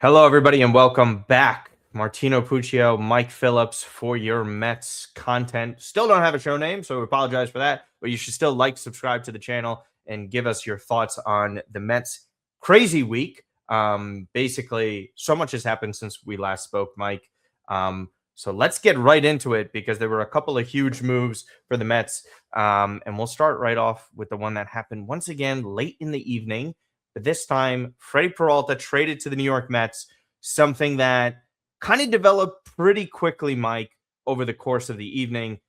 Hello, everybody, and welcome back. Martino, Puccio, Mike Phillips for your Mets content. Still don't have a show name, so we apologize for that. But you should still like, subscribe to the channel, and give us your thoughts on the Mets' crazy week. Basically, so much has happened since we last spoke, Mike. So let's get right into it because there were a couple of huge moves for the Mets. And we'll start right off with the one that happened once again late in the evening. But this time, Freddy Peralta traded to the New York Mets, something that kind of developed pretty quickly, Mike, over the course of the evening.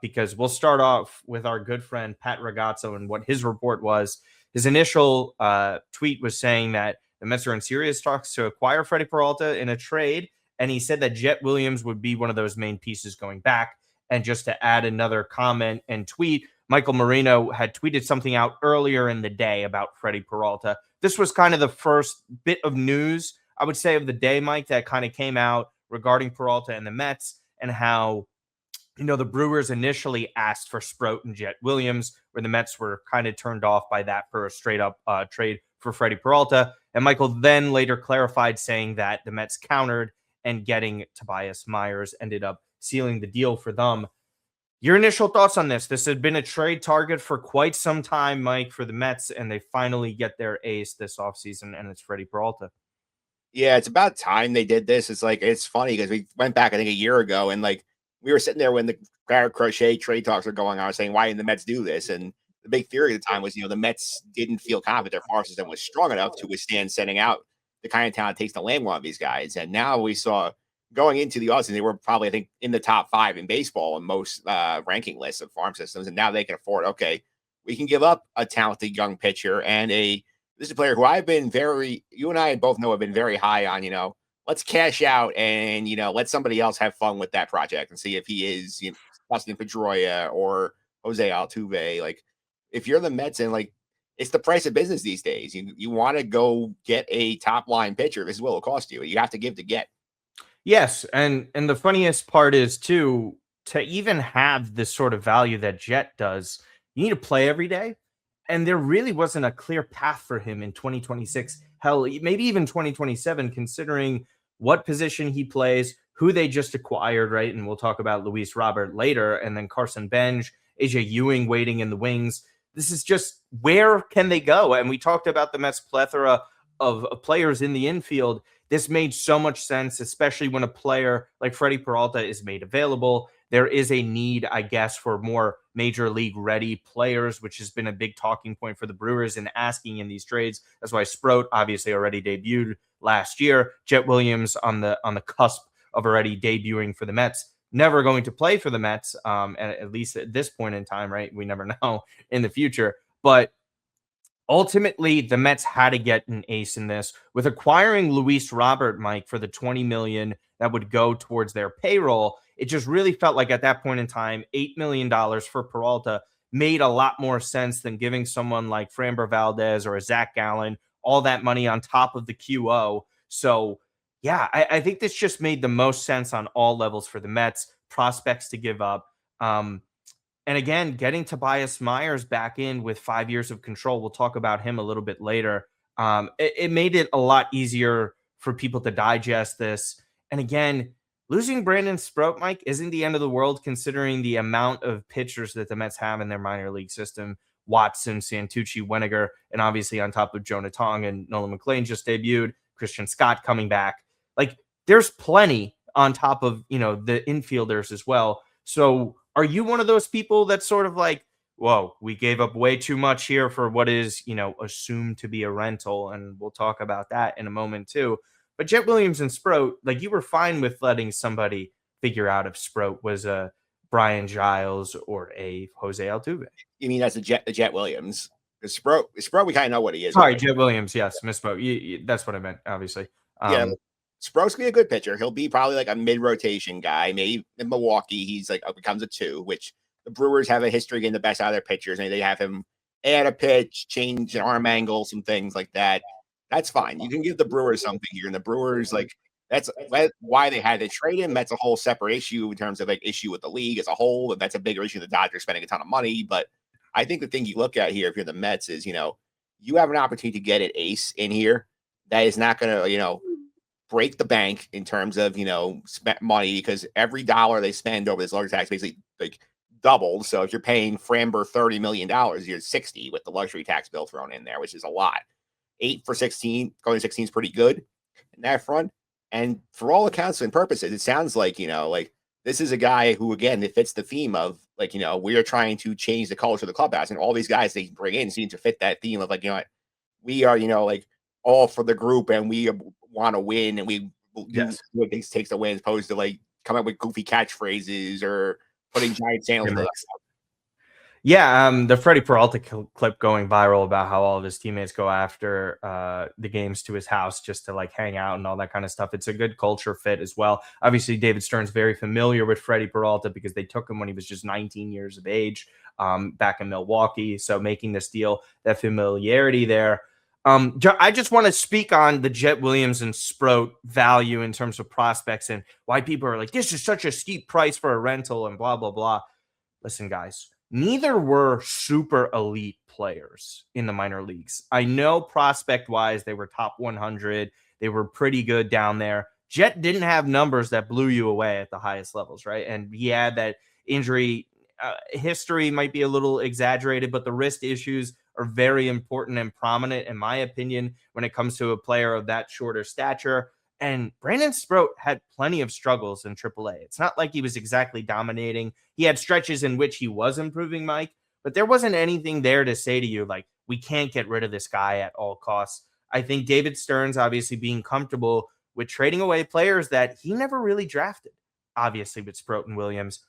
Because we'll start off with our good friend Pat Ragazzo and what his report was. His initial tweet was saying that the Mets are in serious talks to acquire Freddy Peralta in a trade. And he said that Jet Williams would be one of those main pieces going back. And just to add another comment and tweet, Michael Marino had tweeted something out earlier in the day about Freddy Peralta. This was kind of the first bit of news, I would say, of the day, Mike, that kind of came out regarding Peralta and the Mets and how, the Brewers initially asked for Sproat and Jet Williams, where the Mets were kind of turned off by that for a straight up trade for Freddy Peralta. And Michael then later clarified, saying that the Mets countered and getting Tobias Myers ended up sealing the deal for them. Your initial thoughts on this? This had been a trade target for quite some time, Mike, for the Mets, and they finally get their ace this offseason, and it's Freddy Peralta. Yeah, it's about time they did this. It's funny because we went back, I think, a year ago, and we were sitting there when the Garrett Crochet trade talks were going on, saying, why didn't the Mets do this? And the big theory at the time was, the Mets didn't feel confident their farm system was strong enough to withstand sending out the kind of talent it takes to land one of these guys. And now we saw going into the offseason, they were probably, I think, in the top 5 in baseball in most ranking lists of farm systems. And now they can afford, okay, we can give up a talented young pitcher and this is a player who you and I both know have been very high on, let's cash out and, let somebody else have fun with that project and see if he is, Dustin Pedroia or Jose Altuve. Like, if you're the Mets and it's the price of business these days, you want to go get a top line pitcher. This is what it'll cost you. You have to give to get. Yes, and the funniest part is too, to even have this sort of value that Jet does, you need to play every day. And there really wasn't a clear path for him in 2026. Hell, maybe even 2027, considering what position he plays, who they just acquired, right? And we'll talk about Luis Robert later, and then Carson Benj, AJ Ewing waiting in the wings. This is just, where can they go? And we talked about the Mets plethora of players in the infield. This made so much sense, especially when a player like Freddy Peralta is made available. There is a need, I guess, for more major league ready players, which has been a big talking point for the Brewers in asking in these trades. That's why Sproat obviously already debuted last year. Jet Williams on the cusp of already debuting for the Mets. Never going to play for the Mets, at least at this point in time, right? We never know in the future. But ultimately, the Mets had to get an ace in this with acquiring Luis Robert, Mike, for the $20 million that would go towards their payroll. It just really felt like at that point in time, $8 million for Peralta made a lot more sense than giving someone like Framber Valdez or a Zach Gallen all that money on top of the QO. So, yeah, I think this just made the most sense on all levels for the Mets, prospects to give up. And again, getting Tobias Myers back in with 5 years of control, we'll talk about him a little bit later. It made it a lot easier for people to digest this. And again, losing Brandon Sproat, Mike, isn't the end of the world considering the amount of pitchers that the Mets have in their minor league system. Watson, Santucci, Weniger, and obviously on top of Jonah Tong and Nolan McLean just debuted, Christian Scott coming back. Like, there's plenty on top of, the infielders as well. So are you one of those people that's sort of like, whoa, we gave up way too much here for what is, assumed to be a rental? And we'll talk about that in a moment too. But Jet Williams and Sproat, like, you were fine with letting somebody figure out if Sproat was a Brian Giles or a Jose Altuve. You mean that's the Jet Williams? Because Sproat, we kind of know what he is. Sorry, Jet Williams. Yes, misspoke. That's what I meant, obviously. Yeah, Sproat's gonna be a good pitcher. He'll be probably like a mid-rotation guy. Maybe in Milwaukee, he's becomes a 2, which the Brewers have a history getting the best out of their pitchers. And they have him add a pitch, change an arm angle, some things like that. That's fine. You can give the Brewers something here. And the Brewers, that's why they had to trade him. That's a whole separate issue in terms of issue with the league as a whole. And that's a bigger issue. The Dodgers spending a ton of money. But I think the thing you look at here, if you're the Mets, is, you have an opportunity to get an ace in here that is not going to, break the bank in terms of spent money, because every dollar they spend over this luxury tax basically like doubled. So if you're paying Framber $30 million, you're 60 with the luxury tax bill thrown in there, which is a lot. 8 for 16, going to 16 is pretty good in that front. And for all accounts and purposes, it sounds like like this is a guy who, again, it fits the theme of we are trying to change the culture of the clubhouse, and all these guys they bring in seem to fit that theme of we are like all for the group, and we want to win, and we do Yes. what it takes to win, as opposed to like coming up with goofy catchphrases or putting giant sandals. Yeah, the Freddy Peralta clip going viral about how all of his teammates go after the games to his house just to like hang out and all that kind of stuff. It's a good culture fit as well. Obviously, David Stern's very familiar with Freddy Peralta because they took him when he was just 19 years of age back in Milwaukee. So making this deal, that familiarity there. I just want to speak on the Jet Williams and Sproat value in terms of prospects and why people are like, this is such a steep price for a rental and blah, blah, blah. Listen, guys, neither were super elite players in the minor leagues. I know prospect wise, they were top 100. They were pretty good down there. Jet didn't have numbers that blew you away at the highest levels, right? And he had that injury history might be a little exaggerated, but the wrist issues are very important and prominent, in my opinion, when it comes to a player of that shorter stature. And Brandon Sproat had plenty of struggles in AAA. It's not like he was exactly dominating. He had stretches in which he was improving, Mike, but there wasn't anything there to say to you, like, we can't get rid of this guy at all costs. I think David Stearns obviously being comfortable with trading away players that he never really drafted, obviously with Sproat and Williams.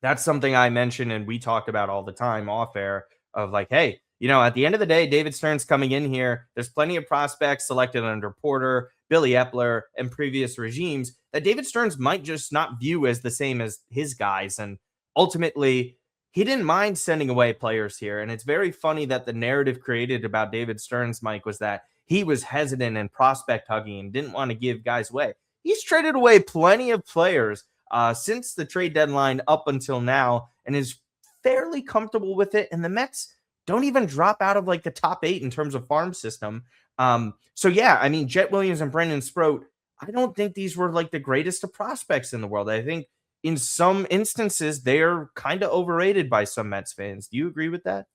That's something I mentioned and we talked about all the time off air of like, hey, at the end of the day, David Stern's coming in here. There's plenty of prospects selected under Porter, Billy Epler, and previous regimes that David Stearns might just not view as the same as his guys. And ultimately, he didn't mind sending away players here. And it's very funny that the narrative created about David Stearns, Mike, was that he was hesitant and prospect hugging and didn't want to give guys away. He's traded away plenty of players since the trade deadline up until now and is fairly comfortable with it. And the Mets don't even drop out of like the top 8 in terms of farm system. So yeah, I mean, Jet Williams and Brendan Sproat, I don't think these were like the greatest of prospects in the world. I think in some instances they're kind of overrated by some Mets fans. Do you agree with that?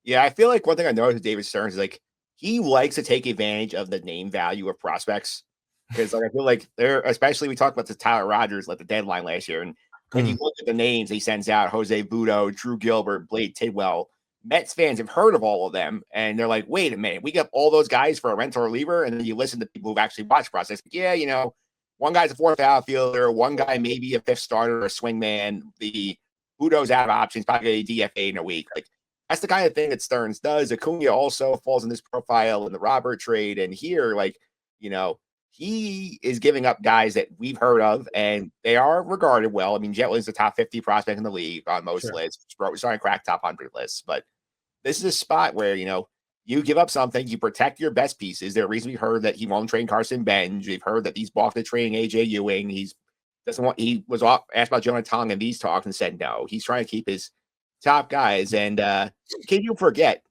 Yeah, I feel like one thing I noticed with David Stearns is like he likes to take advantage of the name value of prospects. Because I feel like they're, especially we talked about the Tyler Rogers at the deadline last year, and if you look at the names he sends out, Jose Budo, Drew Gilbert, Blade Tidwell, Mets fans have heard of all of them, and they're like, wait a minute, we got all those guys for a rental reliever? And then you listen to people who've actually watched prospects. Yeah, one guy's a fourth outfielder, one guy maybe a fifth starter or a swingman. The Budo's out of options, probably a DFA in a week. Like that's the kind of thing that Stearns does. Acuna also falls in this profile in the Robert trade, and here, he is giving up guys that we've heard of, and they are regarded well. I mean, Jet Williams is the top 50 prospect in the league on most lists. We're starting to crack top 100 lists, but this is a spot where, you give up something, you protect your best pieces. There are reasons we've heard that he won't train Carson Benj. We've heard that he's balked at trading AJ Ewing. He was asked about Jonah Tong in these talks and said no. He's trying to keep his top guys. And can you forget,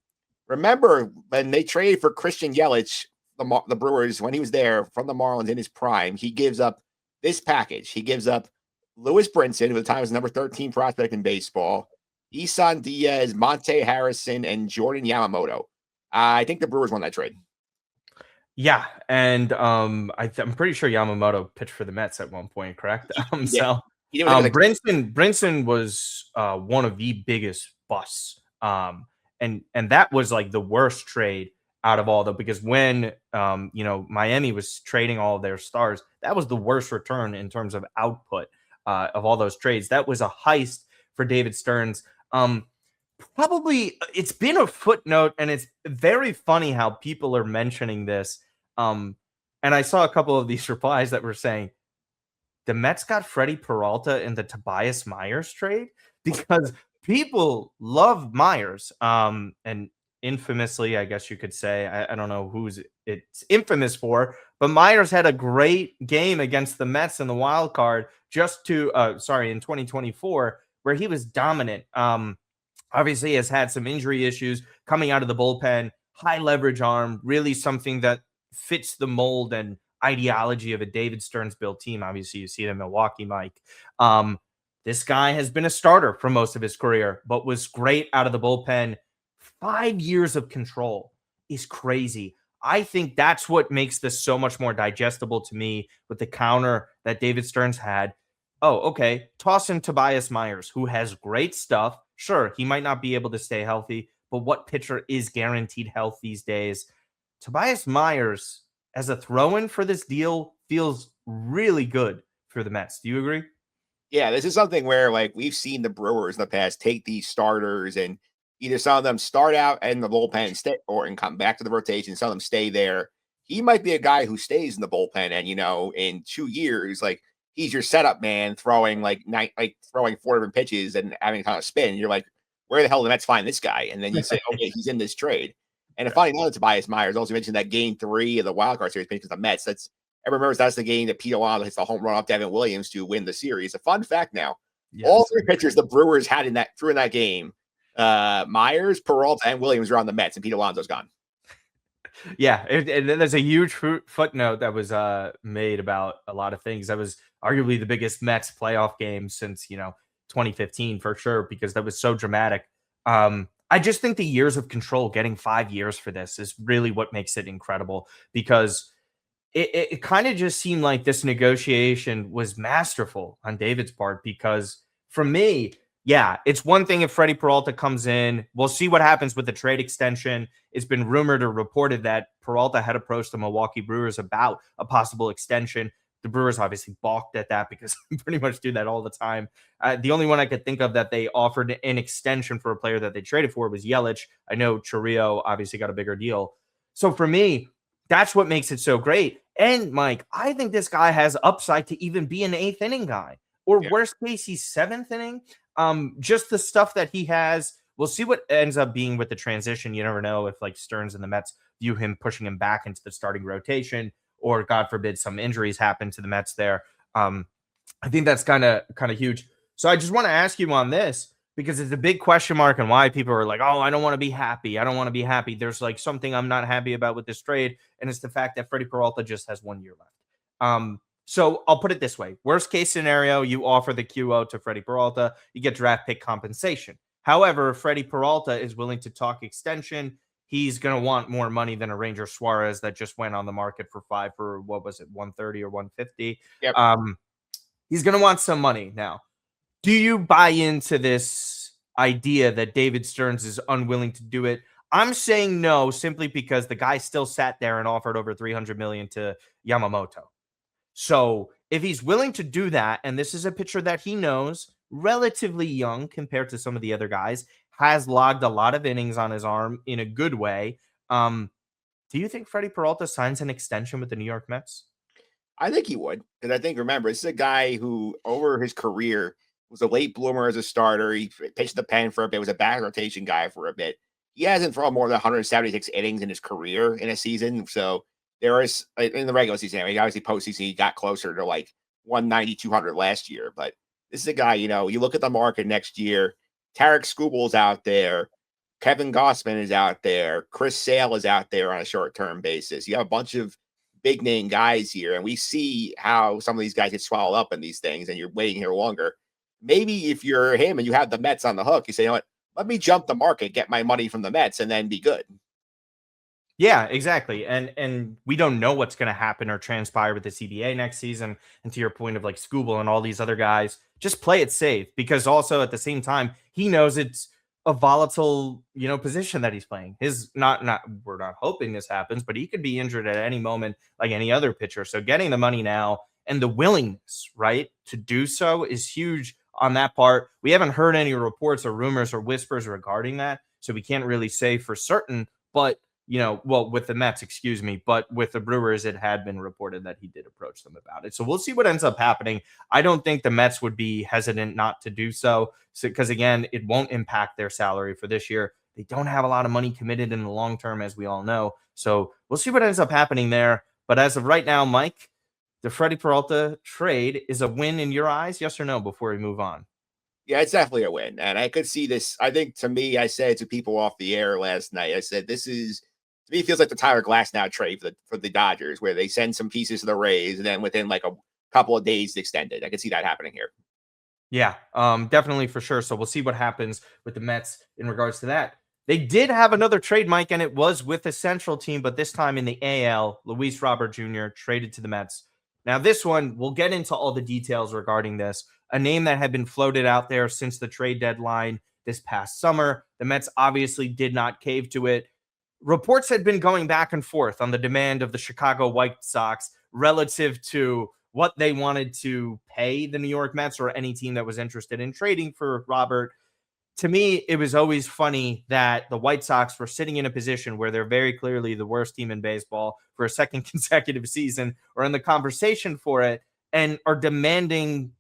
remember when they traded for Christian Yelich, the Brewers, when he was there from the Marlins in his prime, he gives up this package. He gives up Lewis Brinson, who at the time was number 13 prospect in baseball, Isan Diaz, Monte Harrison, and Jordan Yamamoto. I think the Brewers won that trade. Yeah, and I'm pretty sure Yamamoto pitched for the Mets at one point, correct? Brinson was one of the biggest busts, and that was like the worst trade out of all them because when Miami was trading all of their stars, that was the worst return in terms of output of all those trades. That was a heist for David Stearns. Probably it's been a footnote, and it's very funny how people are mentioning this. And I saw a couple of these replies that were saying the Mets got Freddy Peralta in the Tobias Myers trade because people love Myers. And infamously, I guess you could say, I don't know who's it's infamous for, but Myers had a great game against the Mets in the wild card in 2024, where he was dominant. Obviously has had some injury issues coming out of the bullpen, high leverage arm, really something that fits the mold and ideology of a David Stearns built team. Obviously, you see it in Milwaukee, Mike. Um, this guy has been a starter for most of his career, but was great out of the bullpen. 5 years of control is crazy. I think that's what makes this so much more digestible to me with the counter that David Stearns had. Oh, okay. Toss in Tobias Myers, who has great stuff. Sure, he might not be able to stay healthy, but what pitcher is guaranteed health these days? Tobias Myers, as a throw in for this deal, feels really good for the Mets. Do you agree? Yeah, this is something where like we've seen the Brewers in the past take these starters and either some of them start out in the bullpen stay or and come back to the rotation, some of them stay there. He might be a guy who stays in the bullpen and in 2 years, like he's your setup man throwing like throwing 4 different pitches and having a ton of spin. You're like, where the hell did the Mets find this guy? And then you say, okay, he's in this trade. And funny enough, Tobias Myers also mentioned that game 3 of the wild card series because the Mets. Everyone remembers that's the game that Peralta hits the home run off Devin Williams to win the series. A fun fact now: all Yes. 3 pitchers the Brewers had in that game, Myers, Peralta, and Williams are on the Mets, and Pete Alonso's gone. Yeah, there's a huge footnote that was made about a lot of things. That was arguably the biggest Mets playoff game since 2015 for sure, because that was so dramatic. I just think the years of control, getting 5 years for this, is really what makes it incredible, because it kind of just seemed like this negotiation was masterful on David's part. Because for me, yeah, it's one thing if Freddy Peralta comes in. We'll see what happens with the trade extension. It's been rumored or reported that Peralta had approached the Milwaukee Brewers about a possible extension. The Brewers obviously balked at that because they pretty much do that all the time. The only one I could think of that they offered an extension for a player that they traded for was Yelich. I know Chiriot obviously got a bigger deal. So for me, that's what makes it so great. And Mike, I think this guy has upside to even be an eighth inning guy, or Yeah. worst case, he's seventh inning. Just the stuff that he has. We'll see what ends up being with the transition. You never know if like Stearns and the Mets view him pushing him back into the starting rotation, or God forbid some injuries happen to the Mets there. I think that's kind of huge. So I just want to ask you on this, because it's a big question mark and why people are like, oh, I don't want to be happy. I don't want to be happy. There's like something I'm not happy about with this trade, and it's the fact that Freddie Peralta just has 1 year left. So I'll put it this way: worst case scenario, you offer the QO to Freddie Peralta, you get draft pick compensation. However, if Freddie Peralta is willing to talk extension, he's going to want more money than a Ranger Suarez that just went on the market for what was it, 130 or 150. Yep. He's going to want some money now. Do you buy into this idea that David Stearns is unwilling to do it? I'm saying no, simply because the guy still sat there and offered over 300 million to Yamamoto. So if he's willing to do that, and this is a pitcher that he knows, relatively young compared to some of the other guys, has logged a lot of innings on his arm in a good way. Do you think Freddie Peralta signs an extension with the New York Mets? I think he would, because I think, remember, this is a guy who over his career was a late bloomer as a starter. He pitched the pen for a bit, was a back rotation guy for a bit. He hasn't thrown more than 176 innings in his career in a season. So there is in the regular season. I mean, obviously postseason he got closer to like 190, 200 last year. But this is a guy, you look at the market next year. Tarek Skubal's out there. Kevin Gossman is out there. Chris Sale is out there on a short-term basis. You have a bunch of big name guys here, and we see how some of these guys get swallowed up in these things, and you're waiting here longer. Maybe if you're him and you have the Mets on the hook, you say, you know what, let me jump the market, get my money from the Mets, and then be good. Yeah, exactly. And we don't know what's going to happen or transpire with the CBA next season. And to your point of like Scooble and all these other guys, just play it safe, because also at the same time, he knows it's a volatile, position that he's playing. His not we're not hoping this happens, but he could be injured at any moment like any other pitcher. So getting the money now and the willingness, right, to do so is huge on that part. We haven't heard any reports or rumors or whispers regarding that, so we can't really say for certain, but well, with the Mets, excuse me, but with the Brewers, it had been reported that he did approach them about it. So we'll see what ends up happening. I don't think the Mets would be hesitant not to do so, because again, it won't impact their salary for this year. They don't have a lot of money committed in the long term, as we all know. So we'll see what ends up happening there. But as of right now, Mike, the Freddie Peralta trade is a win in your eyes, yes or no, before we move on? Yeah, it's definitely a win. And I could see this. I think, to me, I said to people off the air last night, I said, this is To me, it feels like the Tyler Glasnow trade for the Dodgers, where they send some pieces to the Rays, and then within like a couple of days, extend it. I can see that happening here. Yeah, definitely for sure. So we'll see what happens with the Mets in regards to that. They did have another trade, Mike, and it was with a Central team, but this time in the AL. Luis Robert Jr. traded to the Mets. Now, this one, we'll get into all the details regarding this. A name that had been floated out there since the trade deadline this past summer. The Mets obviously did not cave to it. Reports had been going back and forth on the demand of the Chicago White Sox relative to what they wanted to pay the New York Mets or any team that was interested in trading for Robert. To me, it was always funny that the White Sox were sitting in a position where they're very clearly the worst team in baseball for a second consecutive season or in the conversation for it and are demanding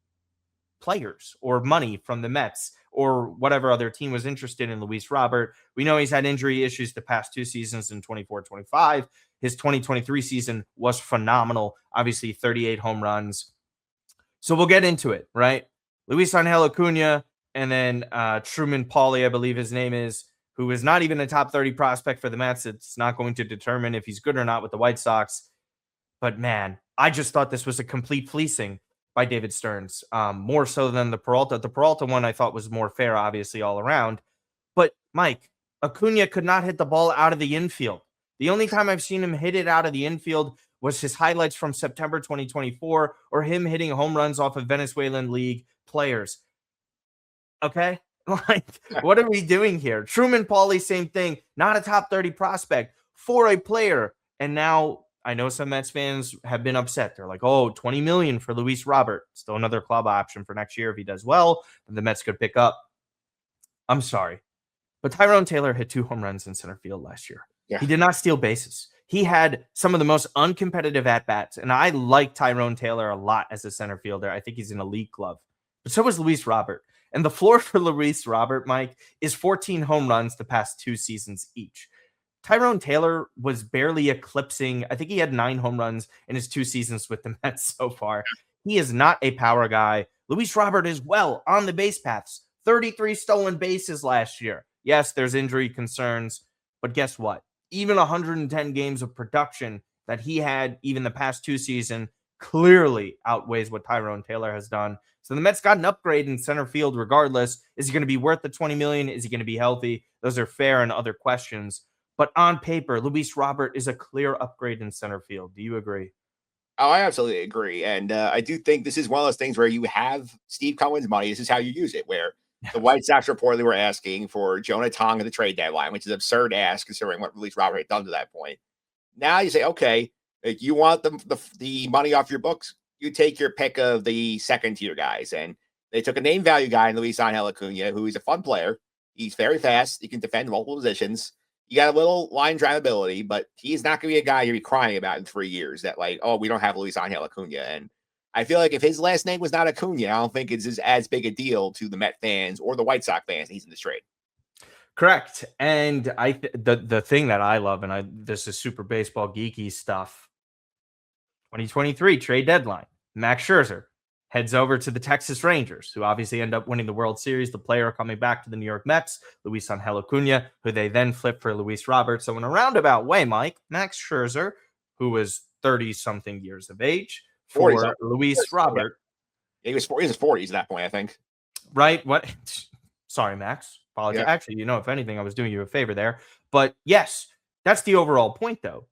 players or money from the Mets or whatever other team was interested in Luis Robert. We know he's had injury issues the past two seasons in 24-25. His 2023 season was phenomenal. Obviously, 38 home runs. So we'll get into it, right? Luis Angel Acuna and then Truman Pauly, I believe his name is, who is not even a top 30 prospect for the Mets. It's not going to determine if he's good or not with the White Sox. But man, I just thought this was a complete fleecing by David Stearns, more so than the Peralta. The Peralta one I thought was more fair, obviously, all around. But Mike, Acuna could not hit the ball out of the infield. The only time I've seen him hit it out of the infield was his highlights from September 2024 or him hitting home runs off of Venezuelan League players. Okay? Like, what are we doing here? Truman Pauly, same thing. Not a top 30 prospect for a player. And now I know some Mets fans have been upset. They're like, oh, $20 million for Luis Robert. Still another club option for next year if he does well. The Mets could pick up. I'm sorry. But Tyrone Taylor hit 2 home runs in center field last year. Yeah. He did not steal bases. He had some of the most uncompetitive at-bats. And I like Tyrone Taylor a lot as a center fielder. I think he's an elite glove. But so was Luis Robert. And the floor for Luis Robert, Mike, is 14 home runs the past 2 seasons each. Tyrone Taylor was barely eclipsing. I think he had 9 home runs in his 2 seasons with the Mets so far. He is not a power guy. Luis Robert is well on the base paths. 33 stolen bases last year. Yes, there's injury concerns, but guess what? Even 110 games of production that he had even the past 2 seasons clearly outweighs what Tyrone Taylor has done. So the Mets got an upgrade in center field regardless. Is he going to be worth the $20 million? Is he going to be healthy? Those are fair and other questions. But on paper, Luis Robert is a clear upgrade in center field. Do you agree? Oh, I absolutely agree. And I do think this is one of those things where you have Steve Cohen's money. This is how you use it, where the White Sox reportedly were asking for Jonah Tong at the trade deadline, which is absurd ask considering what Luis Robert had done to that point. Now you say, okay, if you want the money off your books, you take your pick of the second tier guys. And they took a name value guy in Luis Angel Acuna, who is a fun player. He's very fast. He can defend multiple positions. You got a little line drive ability, but he's not going to be a guy you'll be crying about in 3 years that like, oh, we don't have Luis Angel Acuna. And I feel like if his last name was not Acuna, I don't think it's as big a deal to the Met fans or the White Sox fans. He's in this trade. Correct. And the thing that I love, and this is super baseball geeky stuff. 2023 trade deadline. Max Scherzer heads over to the Texas Rangers, who obviously end up winning the World Series. The player coming back to the New York Mets, Luis Angel Acuna, who they then flip for Luis Robert. So in a roundabout way, Mike, Max Scherzer, who was 30-something years of age, for Luis Robert. Yeah, he was 40s at that point, I think. Right? What? Sorry, Max. Apologies. Yeah. Actually, if anything, I was doing you a favor there. But yes, that's the overall point, though.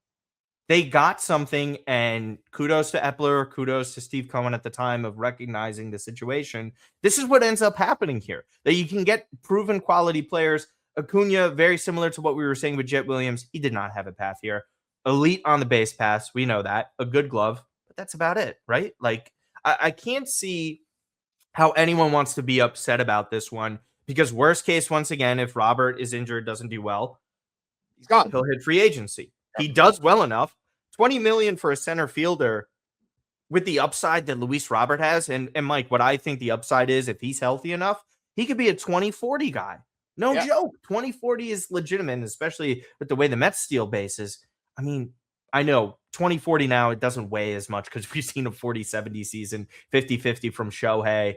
They got something, and kudos to Epler, kudos to Steve Cohen at the time of recognizing the situation. This is what ends up happening here, that you can get proven quality players. Acuna, very similar to what we were saying with Jet Williams. He did not have a path here. Elite on the base pass. We know that. A good glove, but that's about it, right? Like, I can't see how anyone wants to be upset about this one because worst case, once again, if Robert is injured, doesn't do well, he's gone. He'll hit free agency. He does well enough. $20 million for a center fielder with the upside that Luis Robert has. And Mike, what I think the upside is, if he's healthy enough, he could be a 2040 guy. No joke. 2040 is legitimate, especially with the way the Mets steal bases. I mean, I know 2040 now, it doesn't weigh as much because we've seen a 40-70 season, 50-50 from Shohei.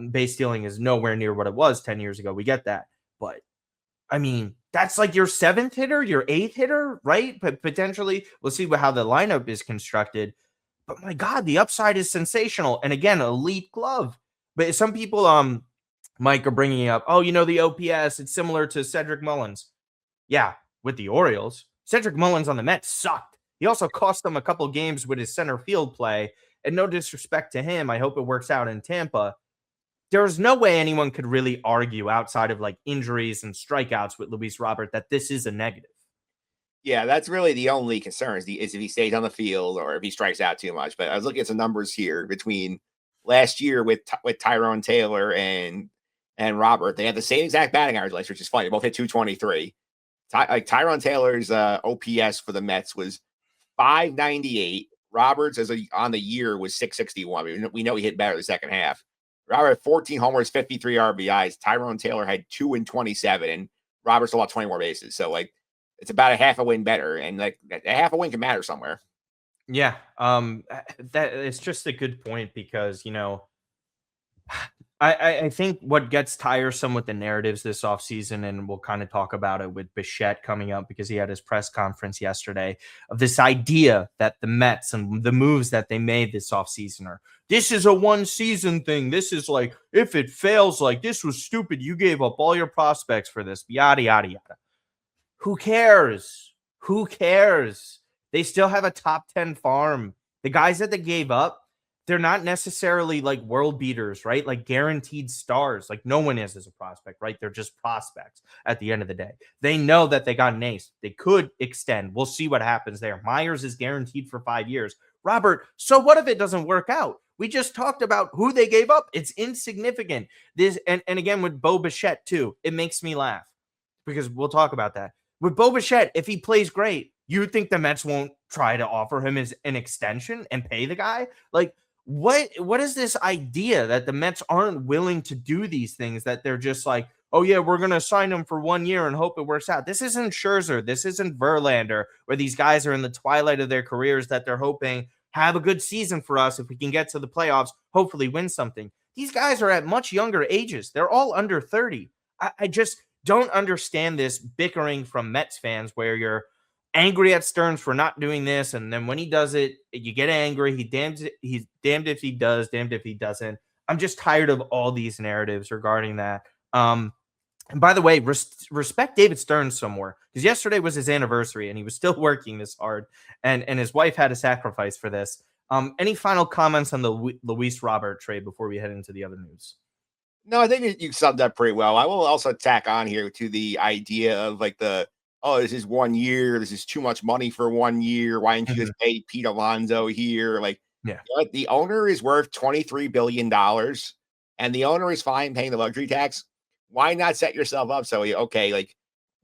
Base stealing is nowhere near what it was 10 years ago. We get that. But I mean, that's like your 7th hitter, your 8th hitter, right? But potentially, we'll see how the lineup is constructed. But my God, the upside is sensational. And again, elite glove. But some people, Mike, are bringing up, oh, the OPS, it's similar to Cedric Mullins. Yeah, with the Orioles. Cedric Mullins on the Mets sucked. He also cost them a couple games with his center field play. And no disrespect to him, I hope it works out in Tampa. There's no way anyone could really argue outside of like injuries and strikeouts with Luis Robert that this is a negative. Yeah, that's really the only concern is if he stays on the field or if he strikes out too much. But I was looking at some numbers here between last year with Tyrone Taylor and Robert. They had the same exact batting average last year, which is funny. They both hit 223. Tyrone Taylor's OPS for the Mets was 598. Roberts on the year was 661. We know he hit better the second half. Robert had 14 homers, 53 RBIs. Tyrone Taylor had 2 and 27, and Roberts allowed 20 more bases. So like it's about a half a win better, and like a half a win can matter somewhere. Yeah, that it's just a good point because I think what gets tiresome with the narratives this offseason, and we'll kind of talk about it with Bichette coming up because he had his press conference yesterday, of this idea that the Mets and the moves that they made this offseason are, this is a one season thing. This is like, if it fails, like this was stupid. You gave up all your prospects for this, yada, yada, yada. Who cares? Who cares? They still have a top 10 farm. The guys that they gave up, they're not necessarily like world beaters, right? Like guaranteed stars. Like no one is as a prospect, right? They're just prospects at the end of the day. They know that they got an ace. They could extend. We'll see what happens there. Myers is guaranteed for 5 years. Robert, so what if it doesn't work out? We just talked about who they gave up. It's insignificant. This and again with Bo Bichette too, it makes me laugh because we'll talk about that. With Bo Bichette, if he plays great, you think the Mets won't try to offer him as an extension and pay the guy? Like, what is this idea that the Mets aren't willing to do these things, that they're just like, oh yeah, we're gonna sign him for 1 year and hope it works out? This isn't Scherzer, this isn't Verlander, where these guys are in the twilight of their careers that they're hoping have a good season for us if we can get to the playoffs, hopefully win something. These guys are at much younger ages. They're all under 30. I just don't understand this bickering from Mets fans where you're angry at Stearns for not doing this, and then when he does it, you get angry. He's damned if he does, damned if he doesn't. I'm just tired of all these narratives regarding that. And by the way, respect David Stearns some more, because yesterday was his anniversary and he was still working this hard, and his wife had to sacrifice for this. Any final comments on the Luis Robert trade before we head into the other news? No, I think you summed up pretty well. I will also tack on here to the idea of like this is 1 year. This is too much money for 1 year. Why didn't you just pay Pete Alonso here? Like, Yeah. The owner is worth $23 billion and the owner is fine paying the luxury tax. Why not set yourself up so, okay, like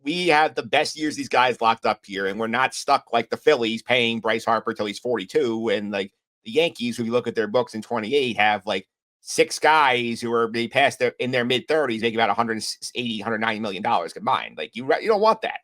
we have the best years these guys locked up here and we're not stuck like the Phillies paying Bryce Harper till he's 42. And like the Yankees, if you look at their books in 28, have like 6 guys who are past in their mid 30s, making about $180, $190 million combined. Like you don't want that.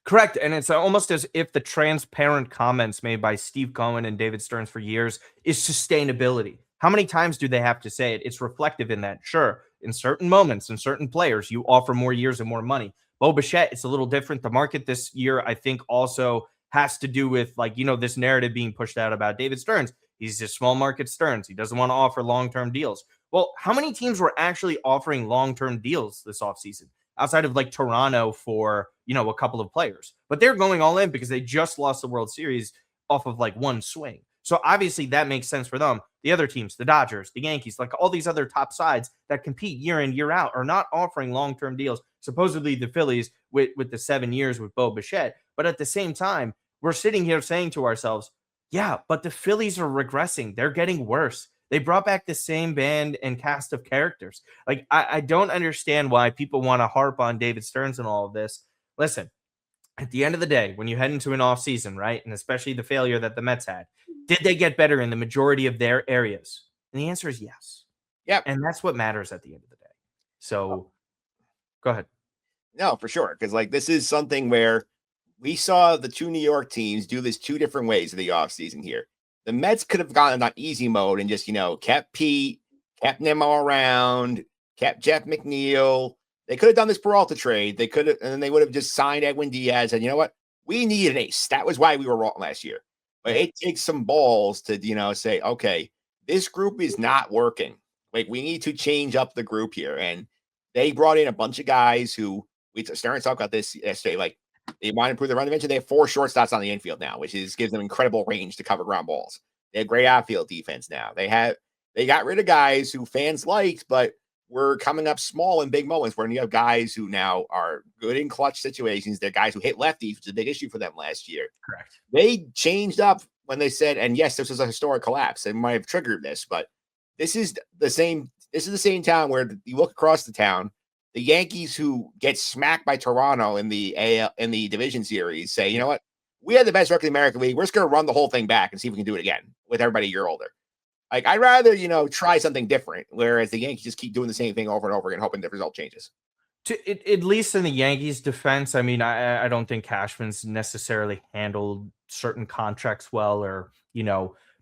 Correct. And it's almost as if the transparent comments made by Steve Cohen and David Stearns for years is sustainability. How many times do they have to say it? It's reflective in that. Sure, in certain moments, in certain players, you offer more years and more money. Bo Bichette, it's a little different. The market this year, I think, also has to do with this narrative being pushed out about David Stearns. He's just small market Stearns. He doesn't want to offer long-term deals. Well, how many teams were actually offering long-term deals this offseason? Outside of like Toronto for, a couple of players. But they're going all in because they just lost the World Series off of like one swing. So obviously that makes sense for them. The other teams, the Dodgers, the Yankees, like all these other top sides that compete year in, year out are not offering long-term deals. Supposedly the Phillies with the 7 years with Bo Bichette. But at the same time, we're sitting here saying to ourselves, yeah, but the Phillies are regressing. They're getting worse. They brought back the same band and cast of characters. Like, I don't understand why people want to harp on David Stearns and all of this. Listen, at the end of the day, when you head into an offseason, right, and especially the failure that the Mets had, did they get better in the majority of their areas? And the answer is yes. Yeah. And that's what matters at the end of the day. So go ahead. No, for sure. Because like this is something where we saw the 2 New York teams do this 2 different ways of the offseason here. The Mets could have gone on easy mode and just, kept Pete, kept Nimmo around, kept Jeff McNeil, They could have done this Peralta trade. They could have, and then they would have just signed Edwin Diaz. And you know what? We need an ace. That was why we were wrong last year. But Yeah. it takes some balls to, say, okay, this group is not working. Like, we need to change up the group here. And they brought in a bunch of guys who we started to talk about this yesterday. Like, they want to improve the run dimension. They have 4 shortstops on the infield now, which gives them incredible range to cover ground balls. They have great outfield defense now. They got rid of guys who fans liked, but we're coming up small in big moments where you have guys who now are good in clutch situations. They're guys who hit lefties, which is a big issue for them last year. Correct. They changed up when they said, and yes, this was a historic collapse. It might have triggered this, but this is the same. This is the same town where you look across the town. The Yankees, who get smacked by Toronto in the division series, say, you know what? We had the best record in the American League. We're just going to run the whole thing back and see if we can do it again with everybody a year older. Like, I'd rather, try something different, whereas the Yankees just keep doing the same thing over and over again, hoping the result changes. At least in the Yankees' defense, I mean, I don't think Cashman's necessarily handled certain contracts well, or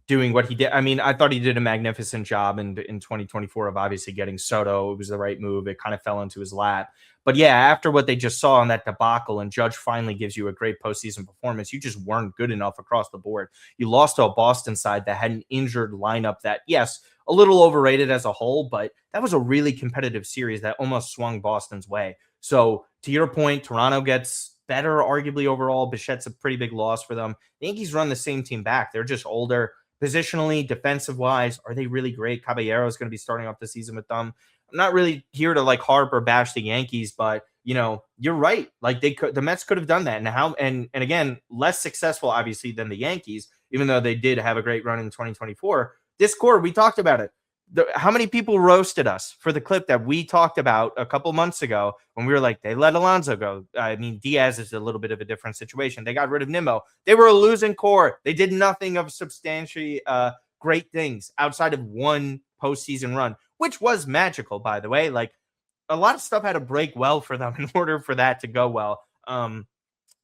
doing what he did. I mean, I thought he did a magnificent job in 2024 of obviously getting Soto. It was the right move. It kind of fell into his lap. But yeah, after what they just saw on that debacle, and Judge finally gives you a great postseason performance, you just weren't good enough across the board. You lost to a Boston side that had an injured lineup that, yes, a little overrated as a whole, but that was a really competitive series that almost swung Boston's way. So to your point, Toronto gets better, arguably overall. Bichette's a pretty big loss for them. The Yankees run the same team back. They're just older. Positionally, defensive wise, are they really great? Caballero is going to be starting off the season with them. I'm not really here to harp or bash the Yankees, but you're right. Like, the Mets could have done that. And again, less successful obviously than the Yankees, even though they did have a great run in 2024. This core, we talked about it. How many people roasted us for the clip that we talked about a couple months ago when we were like, they let Alonso go? I mean, Diaz is a little bit of a different situation. They got rid of Nimmo. They were a losing core. They did nothing of substantially great things outside of one postseason run, which was magical, by the way. Like, a lot of stuff had to break well for them in order for that to go well.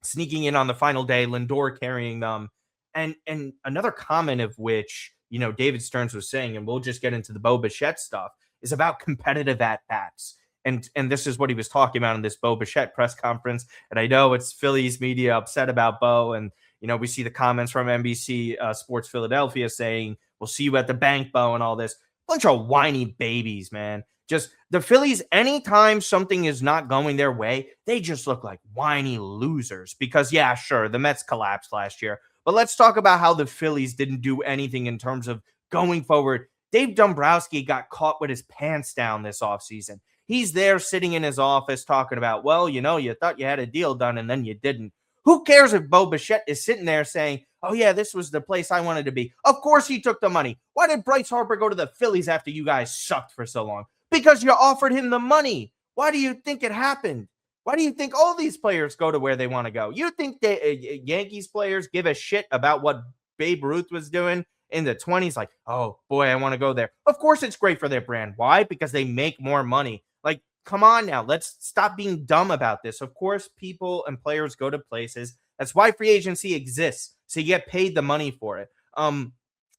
Sneaking in on the final day, Lindor carrying them. And another comment of which, David Stearns was saying, and we'll just get into the Bo Bichette stuff, is about competitive at-bats. And this is what he was talking about in this Bo Bichette press conference. And I know it's Phillies media upset about Bo. And, we see the comments from NBC Sports Philadelphia saying, we'll see you at the bank, Bo, and all this. Bunch of whiny babies, man. Just the Phillies, anytime something is not going their way, they just look like whiny losers. Because, yeah, sure, the Mets collapsed last year. But let's talk about how the Phillies didn't do anything in terms of going forward. Dave Dombrowski got caught with his pants down this offseason. He's there sitting in his office talking about, well, you thought you had a deal done and then you didn't. Who cares if Bo Bichette is sitting there saying, oh, yeah, this was the place I wanted to be? Of course he took the money. Why did Bryce Harper go to the Phillies after you guys sucked for so long? Because you offered him the money. Why do you think it happened? Why do you think all these players go to where they want to go? You think the Yankees players give a shit about what Babe Ruth was doing in the 20s? Like, oh, boy, I want to go there. Of course it's great for their brand. Why? Because they make more money. Like, come on now. Let's stop being dumb about this. Of course, people and players go to places. That's why free agency exists. So you get paid the money for it. And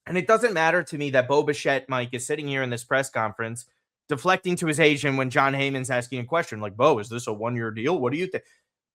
it doesn't matter to me that Bo Bichette, Mike, is sitting here in this press conference deflecting to his agent when John Heyman's asking a question like, Bo, is this a one-year deal? What do you think?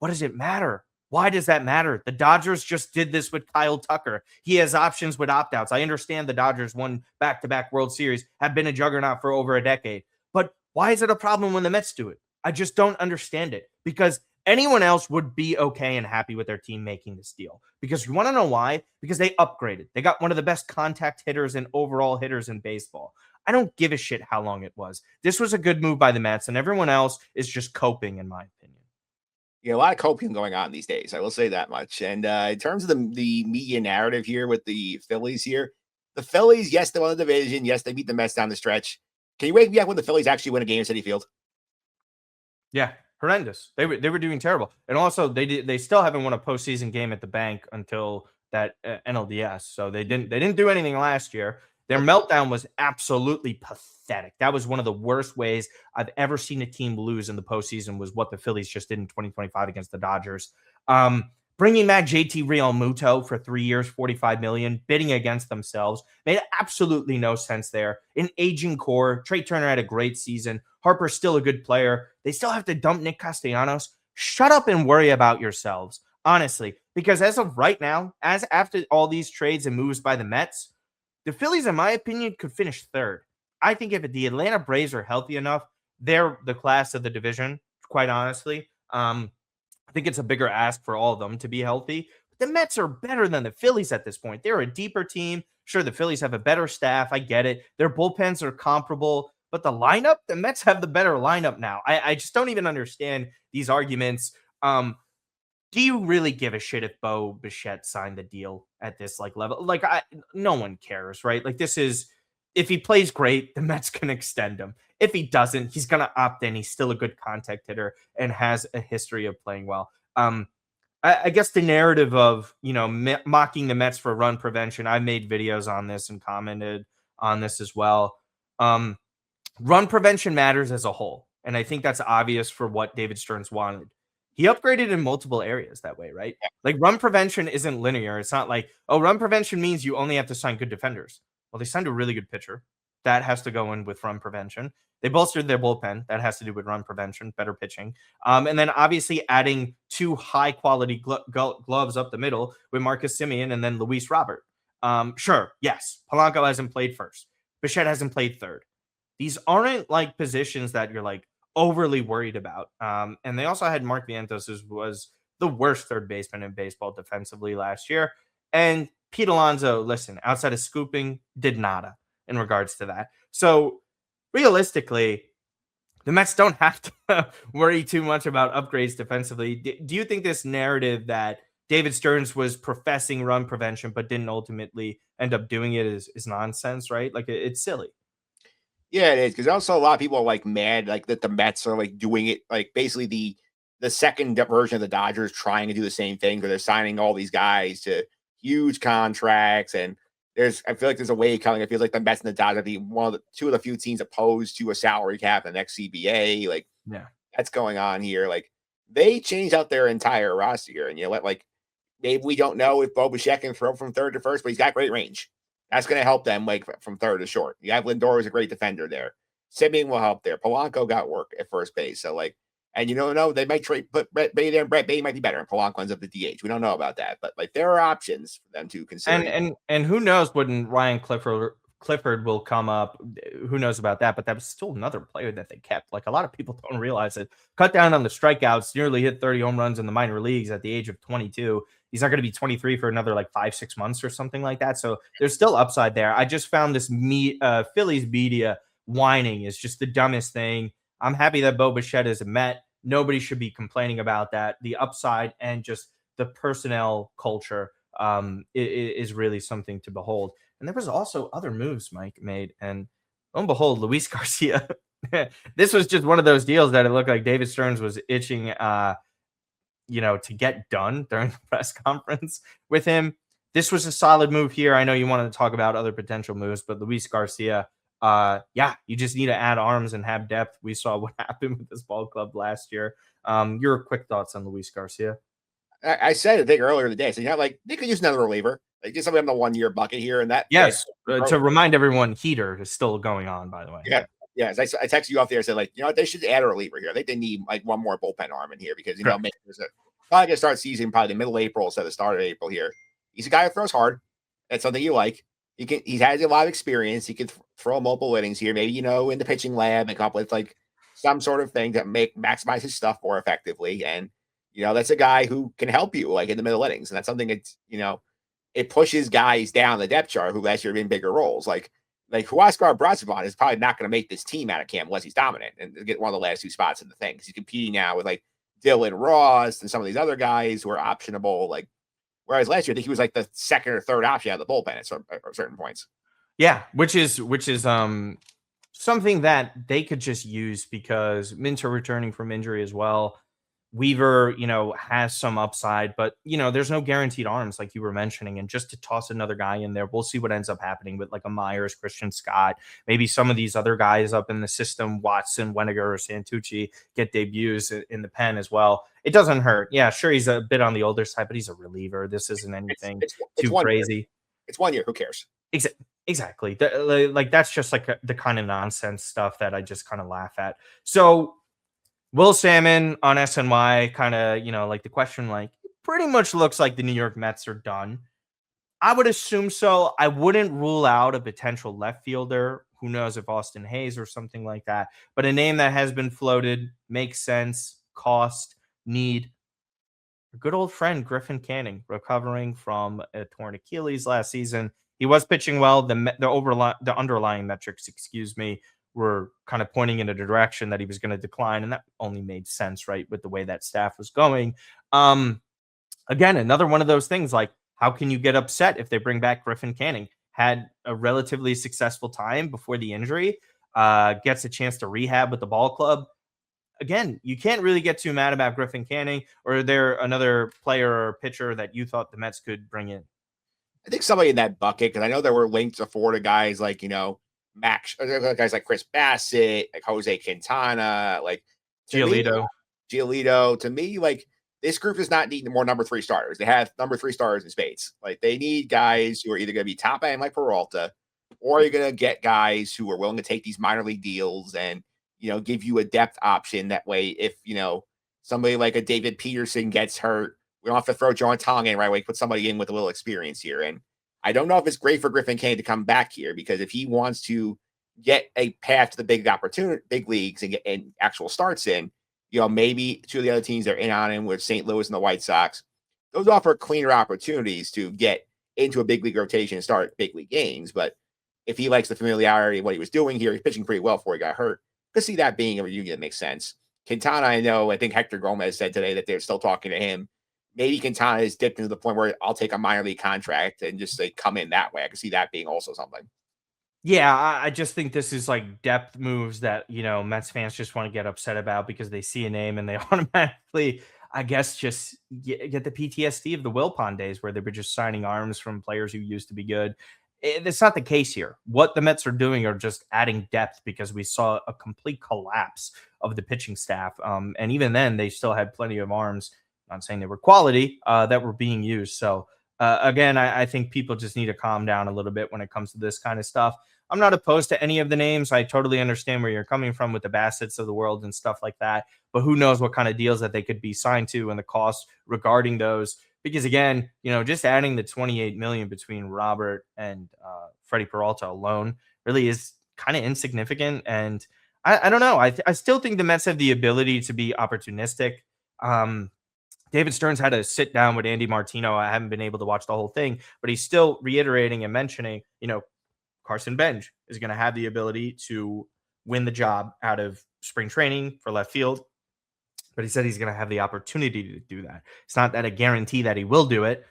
What does it matter? Why does that matter? The Dodgers just did this with Kyle Tucker. He has options with opt-outs. I understand the Dodgers won back-to-back World Series, have been a juggernaut for over a decade. But why is it a problem when the Mets do it? I just don't understand it, because anyone else would be okay and happy with their team making this deal. Because you want to know why? Because they upgraded. They got one of the best contact hitters and overall hitters in baseball. I don't give a shit how long it was. This was a good move by the Mets, and everyone else is just coping, in my opinion. Yeah, a lot of coping going on these days. I will say that much. And in terms of the media narrative here with the Phillies here, the Phillies, yes, they won the division. Yes, they beat the Mets down the stretch. Can you wake me up when the Phillies actually win a game at Citi Field? Yeah, horrendous. They were doing terrible, and also they still haven't won a postseason game at the bank until that NLDS. So they didn't do anything last year. Their meltdown was absolutely pathetic. That was one of the worst ways I've ever seen a team lose in the postseason, was what the Phillies just did in 2025 against the Dodgers. Bringing back JT Realmuto for 3 years, 45 million, bidding against themselves made absolutely no sense there. An aging core. Trey Turner had a great season. Harper's still a good player. They still have to dump Nick Castellanos. Shut up and worry about yourselves, honestly. Because as of right now, as after all these trades and moves by the Mets, the Phillies, in my opinion, could finish third. I think if the Atlanta Braves are healthy enough, they're the class of the division, quite honestly. I think it's a bigger ask for all of them to be healthy. But the Mets are better than the Phillies at this point. They're a deeper team. Sure, the Phillies have a better staff. I get it. Their bullpens are comparable. But the lineup, the Mets have the better lineup now. I just don't even understand these arguments. Do you really give a shit if Bo Bichette signed the deal at this level? No one cares, right? Like this is if he plays great, the Mets can extend him. If he doesn't, he's gonna opt in. He's still a good contact hitter and has a history of playing well. I guess the narrative of mocking the Mets for run prevention. I made videos on this and commented on this as well. Run prevention matters as a whole, and I think that's obvious for what David Stearns wanted. He upgraded in multiple areas that way, right? Like run prevention isn't linear. It's not like, oh, run prevention means you only have to sign good defenders. Well, they signed a really good pitcher. That has to go in with run prevention. They bolstered their bullpen. That has to do with run prevention, better pitching. And then obviously adding two high quality gloves up the middle with Marcus Semien and then Luis Robert. Sure, yes, Polanco hasn't played first. Bichette hasn't played third. These aren't like positions that you're like overly worried about. And they also had Mark Vientos, who was the worst third baseman in baseball defensively last year. And Pete Alonso, listen, outside of scooping, did nada in regards to that. So realistically, the Mets don't have to worry too much about upgrades defensively. Do you think this narrative that David Stearns was professing run prevention but didn't ultimately end up doing it is nonsense, right? Like it's silly. Yeah, it is because also a lot of people are like mad like that the Mets are like doing it like basically the second version of the Dodgers trying to do the same thing because they're signing all these guys to huge contracts and I feel like there's a wave coming. It feels like the Mets and the Dodgers are two of the few teams opposed to a salary cap in the next CBA. Like Yeah. that's going on here. Like they changed out their entire roster here, and you know what? Like maybe we don't know if Bo Bichette can throw from third to first, but he's got great range. That's going to help them like from third to short. You have Lindor is a great defender there. Semien will help there. Polanco got work at first base. So like, and you don't know, they might put Brett Baty there and Brett Baty might be better. And Polanco ends up the DH. We don't know about that, but like there are options for them to consider. And who knows when Ryan Clifford will come up. Who knows about that? But that was still another player that they kept. Like a lot of people don't realize it. Cut down on the strikeouts, nearly hit 30 home runs in the minor leagues at the age of 22. He's not going to be 23 for another like 5-6 months or something like that. So there's still upside there. I just found this Phillies media whining is just the dumbest thing. I'm happy that Bo Bichette is a Met. Nobody should be complaining about that. The upside and just the personnel culture is really something to behold. And there was also other moves Mike made, and lo and behold, Luis Garcia. This was just one of those deals that it looked like David Stearns was itching, to get done during the press conference with him. This was a solid move here. I know you wanted to talk about other potential moves, but Luis Garcia, you just need to add arms and have depth. We saw what happened with this ball club last year. Your quick thoughts on Luis Garcia? I said I think earlier today. So like they could use another reliever. Like just somebody on the 1 year bucket here and that. Yes, to remind everyone, heater is still going on. By the way. Yeah. Yes, I texted you off there and said, like, you know what, they should add a reliever here. I think they need like one more bullpen arm in here because maybe there's probably gonna start season probably the middle of April instead of the start of April here. He's a guy who throws hard. That's something you like. He has a lot of experience. He can throw multiple innings here, maybe in the pitching lab and come up with like some sort of thing that maximize his stuff more effectively. And that's a guy who can help you like in the middle innings. And that's something it's it pushes guys down the depth chart who last year in bigger roles. Like Huascar Brazivan is probably not going to make this team out of camp unless he's dominant and get one of the last two spots in the thing. Because he's competing now with like Dylan Ross and some of these other guys who are optionable. Like, whereas last year, I think he was like the second or third option out of the bullpen at certain points. Yeah, which is something that they could just use because Minter returning from injury as well. Weaver, has some upside, but there's no guaranteed arms like you were mentioning. And just to toss another guy in there, we'll see what ends up happening with like a Myers, Christian Scott, maybe some of these other guys up in the system, Watson, Weniger, or Santucci get debuts in the pen as well. It doesn't hurt. Yeah, sure, he's a bit on the older side, but he's a reliever. This isn't It's anything it's too 1 year. crazy. It's 1 year. Who cares? Exactly. Like that's just like the kind of nonsense stuff that I just kind of laugh at. So Will Salmon on SNY, kind of, like the question, like, pretty much looks like the New York Mets are done. I would assume so. I wouldn't rule out a potential left fielder. Who knows if Austin Hayes or something like that. But a name that has been floated makes sense, cost, need. Our good old friend Griffin Canning, recovering from a torn Achilles last season. He was pitching well. The underlying metrics, excuse me, were kind of pointing in a direction that he was going to decline, and that only made sense, right, with the way that staff was going. Um, Again, another one of those things. Like, how can you get upset if they bring back Griffin Canning? Had a relatively successful time before the injury. Gets a chance to rehab with the ball club. Again, you can't really get too mad about Griffin Canning. Or is there another player or pitcher that you thought the Mets could bring in? I think somebody in that bucket, because I know there were links before to guys like, Max, guys like Chris Bassett, like Jose Quintana, like to me, Giolito. Giolito. To me, like this group is not needing more number 3 starters. They have number 3 starters in spades. Like they need guys who are either going to be top end like Peralta, or you're going to get guys who are willing to take these minor league deals and give you a depth option. That way, if somebody like a David Peterson gets hurt, we don't have to throw John Tong in right away. Put somebody in with a little experience here. And I don't know if it's great for Griffin Kane to come back here, because if he wants to get a path to the big leagues and get actual starts in, maybe 2 of the other teams are in on him with St. Louis and the White Sox. Those offer cleaner opportunities to get into a big league rotation and start big league games. But if he likes the familiarity of what he was doing here, he's pitching pretty well before he got hurt. Could see that being a reunion that makes sense. Quintana, I think Hector Gomez said today that they're still talking to him. Maybe Quintana is dipped into the point where I'll take a minor league contract and just come in that way. I can see that being also something. Yeah, I just think this is like depth moves that, Mets fans just want to get upset about because they see a name and they automatically, I guess, just get the PTSD of the Wilpon days where they were just signing arms from players who used to be good. It's not the case here. What the Mets are doing are just adding depth because we saw a complete collapse of the pitching staff. And even then, they still had plenty of arms. I'm not saying they were quality that were being used. So, again, I think people just need to calm down a little bit when it comes to this kind of stuff. I'm not opposed to any of the names. I totally understand where you're coming from with the Bassett's of the world and stuff like that. But who knows what kind of deals that they could be signed to and the cost regarding those. Because again, just adding the 28 million between Robert and Freddy Peralta alone really is kind of insignificant. And I don't know. I still think the Mets have the ability to be opportunistic. David Stearns had to sit down with Andy Martino. I haven't been able to watch the whole thing, but he's still reiterating and mentioning, Carson Bench is going to have the ability to win the job out of spring training for left field. But he said he's going to have the opportunity to do that. It's not that a guarantee that he will do it.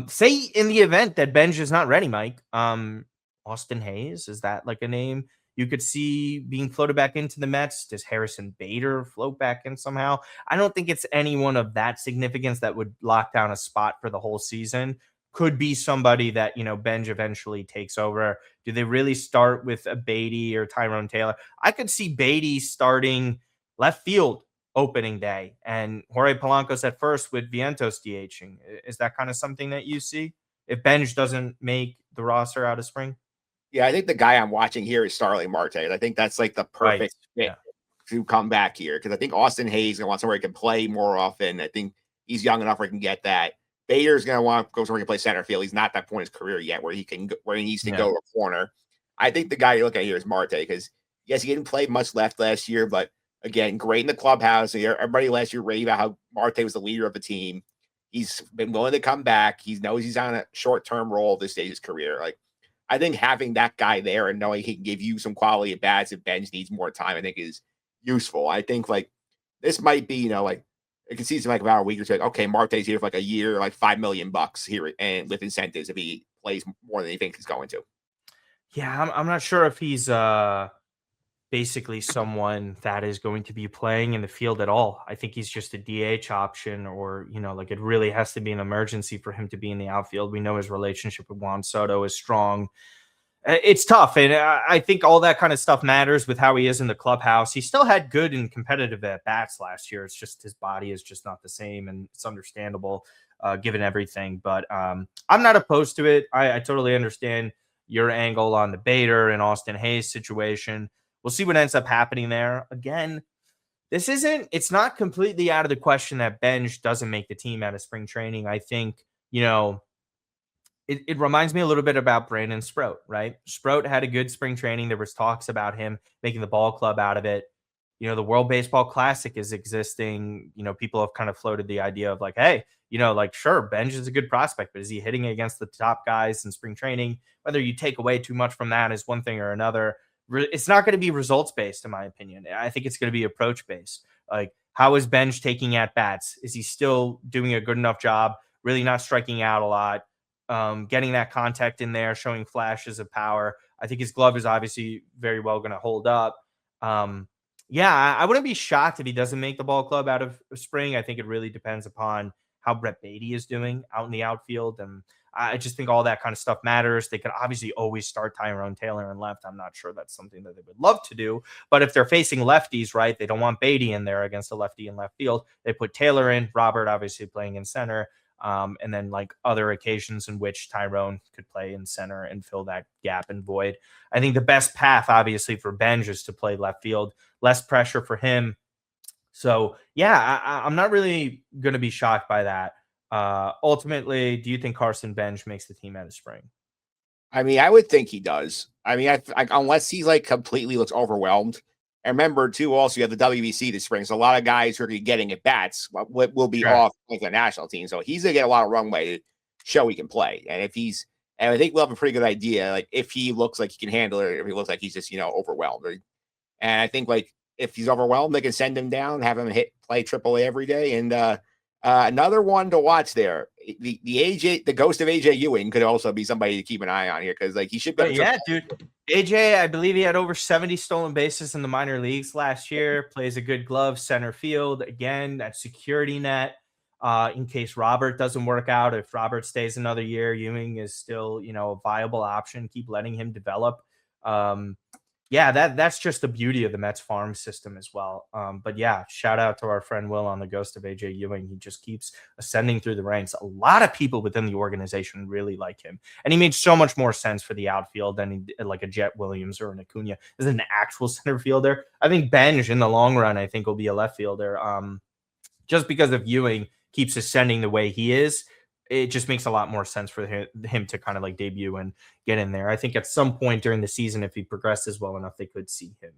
Say in the event that Benj is not ready, Mike, Austin Hayes, is that like a name you could see being floated back into the Mets? Does Harrison Bader float back in somehow? I don't think it's anyone of that significance that would lock down a spot for the whole season. Could be somebody that, Benj eventually takes over. Do they really start with a Beatty or Tyrone Taylor? I could see Beatty starting left field opening day and Jorge Polanco's at first with Vientos DHing. Is that kind of something that you see if Benj doesn't make the roster out of spring? Yeah, I think the guy I'm watching here is Starling Marte. I think that's like the Right. perfect fit Yeah. to come back here, because I think Austin Hayes gonna want somewhere he can play more often. I think he's young enough where he can get that. Bader's gonna want to go somewhere he can play center field. He's not at that point in his career yet where where he needs to go to a corner. I think the guy you look at here is Marte, because yes, he didn't play much left last year, but again, great in the clubhouse. Everybody last year raved about how Marte was the leader of the team. He's been willing to come back. He knows he's on a short-term role this stage of his career. Like, I think having that guy there and knowing he can give you some quality at bats if Benj needs more time, I think is useful. I think like this might be, like it can see some like about a week or two. Like, okay, Marte's here for like a year, like $5 million here, and with incentives if he plays more than he thinks he's going to. Yeah, I'm not sure if he's basically someone that is going to be playing in the field at all. I think he's just a DH option, or, like it really has to be an emergency for him to be in the outfield. We know his relationship with Juan Soto is strong. It's tough. And I think all that kind of stuff matters with how he is in the clubhouse. He still had good and competitive at bats last year. It's just his body is just not the same. And it's understandable given everything. But I'm not opposed to it. I totally understand your angle on the Bader and Austin Hayes situation. We'll see what ends up happening there. Again, it's not completely out of the question that Benj doesn't make the team out of spring training. I think, it reminds me a little bit about Brandon Sproat, right? Sproat had a good spring training. There was talks about him making the ball club out of it. The World Baseball Classic is existing. People have kind of floated the idea of like, hey, sure, Benj is a good prospect, but is he hitting against the top guys in spring training? Whether you take away too much from that is one thing or another. It's not going to be results based, in my opinion. I think it's going to be approach based. Like, how is Benj taking at bats? Is he still doing a good enough job? Really not striking out a lot? Getting that contact in there, showing flashes of power. I think his glove is obviously very well going to hold up. I wouldn't be shocked if he doesn't make the ball club out of spring. I think it really depends upon how Brett Beatty is doing out in the outfield. And I just think all that kind of stuff matters. They could obviously always start Tyrone Taylor in left. I'm not sure that's something that they would love to do. But if they're facing lefties, right, they don't want Beatty in there against a lefty in left field. They put Taylor in, Robert obviously playing in center. And then like other occasions in which Tyrone could play in center and fill that gap and void. I think the best path, obviously, for Benj is to play left field, less pressure for him. So, I'm not really going to be shocked by that. Ultimately, do you think Carson Benj makes the team out of spring? I mean, I would think he does. I mean, unless he like completely looks overwhelmed. And remember, too, also you have the WBC this spring. So a lot of guys who are getting at bats will be off like the national team. So he's gonna get a lot of runway to show he can play. And I think we'll have a pretty good idea, like if he looks like he can handle it, or if he looks like he's just overwhelmed. And I think like if he's overwhelmed, they can send him down, have him play AAA every day. And another one to watch there, the ghost of AJ Ewing could also be somebody to keep an eye on here, because like he should be. Dude. AJ, I believe he had over 70 stolen bases in the minor leagues last year. Plays a good glove, center field. Again, that security net in case Robert doesn't work out. If Robert stays another year, Ewing is still, a viable option. Keep letting him develop. That's just the beauty of the Mets farm system as well. But shout out to our friend Will on the ghost of AJ Ewing. He just keeps ascending through the ranks. A lot of people within the organization really like him, and he made so much more sense for the outfield than like a Jet Williams or an Acuna as an actual center fielder. I think Benj in the long run, I think, will be a left fielder. Just because of Ewing keeps ascending the way he is, it just makes a lot more sense for him to kind of like debut and get in there. I think at some point during the season, if he progresses well enough, they could see him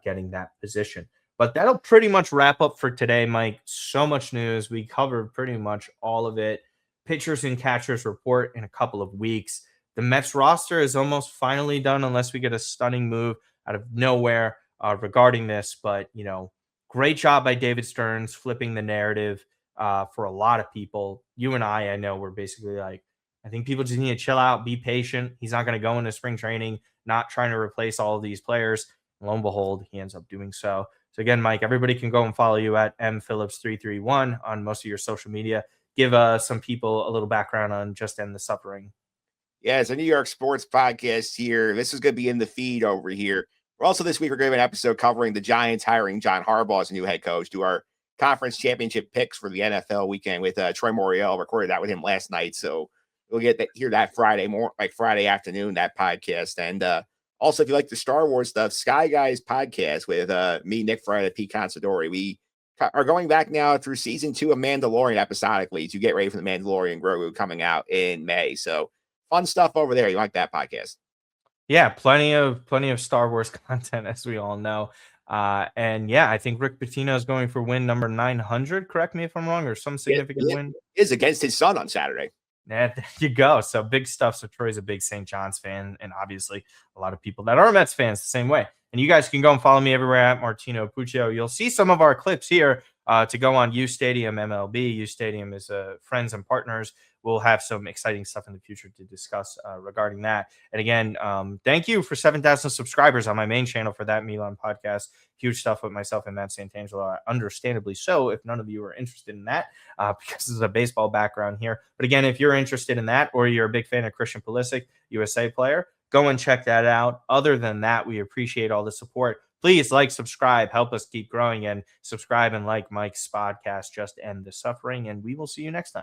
getting that position. But that'll pretty much wrap up for today, Mike. So much news. We covered pretty much all of it. Pitchers and catchers report in a couple of weeks. The Mets roster is almost finally done, unless we get a stunning move out of nowhere regarding this. But, great job by David Stearns flipping the narrative. For a lot of people. You and I know we're basically like, I think people just need to chill out, be patient. He's not going to go into spring training, not trying to replace all of these players. Lo and behold, he ends up doing so. So again, Mike, everybody can go and follow you at mphillips331 on most of your social media. Give some people a little background on Just End the Suffering. Yeah, it's a New York sports podcast here. This is going to be in the feed over here. We're also this week, we're going to have an episode covering the Giants hiring John Harbaugh as a new head coach, to our conference championship picks for the NFL weekend with Troy Moriel. Recorded that with him last night, so we'll hear that Friday afternoon, that podcast. And also, if you like the Star Wars stuff, Sky Guys podcast with me, Nick Friday, and Pete Considori. We are going back now through season 2 of Mandalorian episodically to get ready for the Mandalorian Grogu coming out in May. So fun stuff over there. You like that podcast? Yeah, plenty of Star Wars content, as we all know. I think Rick Pitino is going for win number 900. Correct me if I'm wrong, or some significant win. Is against his son on Saturday. Yeah, there you go. So big stuff. So Troy's a big St. John's fan, and obviously a lot of people that are Mets fans the same way. And you guys can go and follow me everywhere at Martino Puccio. You'll see some of our clips here to go on U Stadium MLB. U Stadium is friends and partners. We'll have some exciting stuff in the future to discuss regarding that. And again, thank you for 7,000 subscribers on my main channel for That Milan podcast. Huge stuff with myself and Matt Santangelo, understandably so, if none of you are interested in that, because there's a baseball background here. But again, if you're interested in that, or you're a big fan of Christian Pulisic, USA player, go and check that out. Other than that, we appreciate all the support. Please like, subscribe, help us keep growing, and subscribe and like Mike's podcast, Just End the Suffering. And we will see you next time.